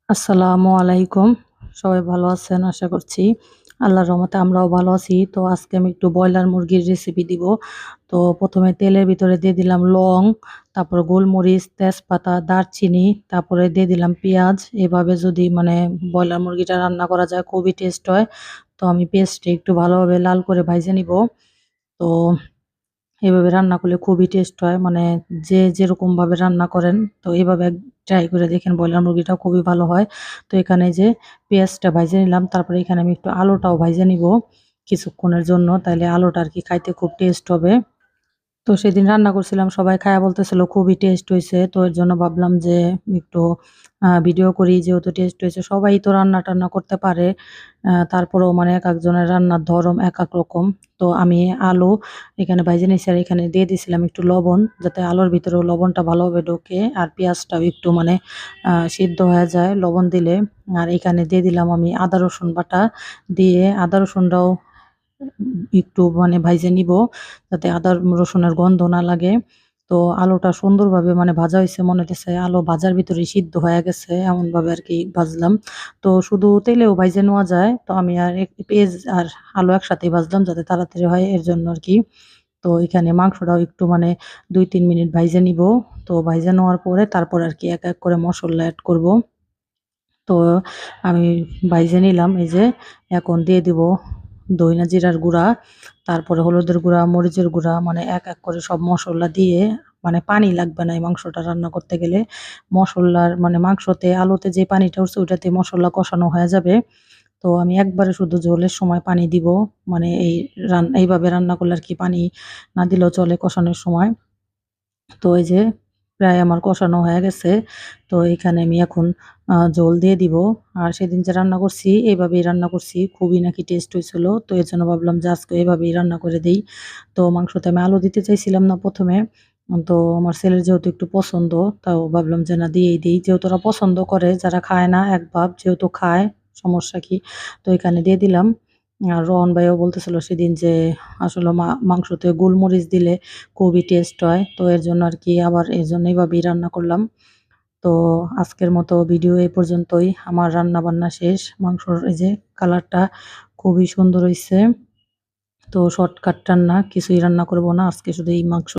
আসসালামু আলাইকুম। সবাই ভালো আছেন আশা করছি। আল্লাহর রহমতে আমরাও ভালো আছি। তো আজকে আমি একটু ব্রয়লার মুরগির রেসিপি দিব। তো ১ম এ তেলের ভিতরে দিয়ে দিলাম লং, তারপরে গোলমরিচ, তেজপাতা, দারচিনি, তারপরে দিয়ে দিলাম পেঁয়াজ। এভাবে যদি ব্রয়লার মুরগিটা রান্না করা যায় খুবই টেস্ট হয়। তো আমি পেঁয়াজটা একটু ভালোভাবে লাল করে ভাইজে নিব। তো এভাবে রান্না করলে খুবই টেস্ট হয়। যে যেরকমভাবে রান্না করেন তো এভাবে ট্রাই করে দেখেন ব্রয়লার মুরগিটা খুবই ভালো হয়। তো এখানে যে পেঁয়াজটা ভাইজে নিলাম, তারপরে এখানে আমি একটু আলুটাও ভাইজে নিব কিছুক্ষণের জন্য। তাইলে আলুটা আরকি খাইতে খুব টেস্ট হবে। তো সেদিন রান্না করছিলাম, সবাই খায়া বলতেছিল খুবই টেস্ট হইছে। তো এর জন্য ভাবলাম যে একটু ভিডিও করি, যেহেতু টেস্ট হয়েছে। সবাই তো রান্না-টান্না করতে পারে। তারপরেও একেকজনের রান্নার ধরন একেক রকম। তো আমি আলু এখানে ভাইজে নিছি, আর এখানে দিয়ে দিছিলাম একটু লবণ, যাতে আলুর ভিতরেও লবণটা ভালোভাবে ঢোকে আর পেঁয়াজটাও একটু সিদ্ধ হয়ে যায় লবণ দিলে। আর এখানে দিয়ে দিলাম আমি আদা রসুন বাটা, দিয়ে আদা রসুনটাও একটু ভাইজে নিব, যাতে আদা রসুনের গন্ধ না লাগে। তো আলুটা সুন্দরভাবে ভাজা হইছে, মনে হইতেছে আলু ভাজার ভিতরেই সিদ্ধ হয়ে গেছে, এমনভাবে আরকি ভাজলাম। তো শুধু তেলেও ভাইজে নেওয়া যায়। তো আমি আর পেঁয়াজ আর আলু একসাথেই ভাজলাম, যাতে তাড়াতাড়ি হয় এর জন্য আরকি। তো এখানে মাংসটাও একটু ২-৩ মিনিট ভাইজে নিব। তো ভাইজে নেওয়ার পরে তারপর আরকি এক, এক করে মসল্লা এড করব। তো আমি ভাইজে নিলাম, এই যে এখন দিয়ে দিব ধইনা জিরার গুঁড়া, তারপরে হলুদের গুঁড়া, মরিচের গুঁড়া, এক, এক করে সব মসল্লা দিয়ে, পানি লাগবে না এই মাংসটা রান্না করতে গেলে। মসল্লার মাংসতে, আলুতে যে পানিটা উঠছে ওইটাতে মসল্লা কষানো হয়ে যাবে। তো আমি একবারে শুধু ঝোলের সময় পানি দিব। এইভাবে রান্না করলে আরকি পানি না দিলেও চলে কষানোর সময়। তো এই যে প্রায় আমার কষানো হয়ে গেছে। তো এখানে আমি এখন ঝোল দিয়ে দিব। আর সেদিন যে রান্না করছি এভাবেই রান্না করছি। খুবই নাকি টেস্ট হয়েছিল। তো এজন্য ভাবলাম যে আজকে এভাবেই রান্না করে দেই। তো মাংসতে আমি আলু দিতে চাইছিলাম না ১ম এ। তো আমার ছেলের যেহেতু একটু পছন্দ, তাও ভাবলাম যে না দিয়েই দেই। যেহেতু ওরা পছন্দ করে, যারা খায় না এক ভাব, যেহেতু খায় সমস্যা কি? তো এখানে দিয়ে দিলাম। আর রোহন ভাইও বলতেছিল সেদিন যে আসলে মাংসতে গোলমরিচ দিলে খুবই টেস্ট হয়। তো এর জন্য আরকি আবার এজন্য এভাবেই রান্না করলাম। তো আজকের মতো ভিডিও এই পর্যন্তই। আমার রান্না-বান্না শেষ। মাংসর এই যে কালারটা খুবই সুন্দর হইছে। তো শর্টকাট রান্না, কিছুই রান্না করব না। আজকে শুধু এই মাংস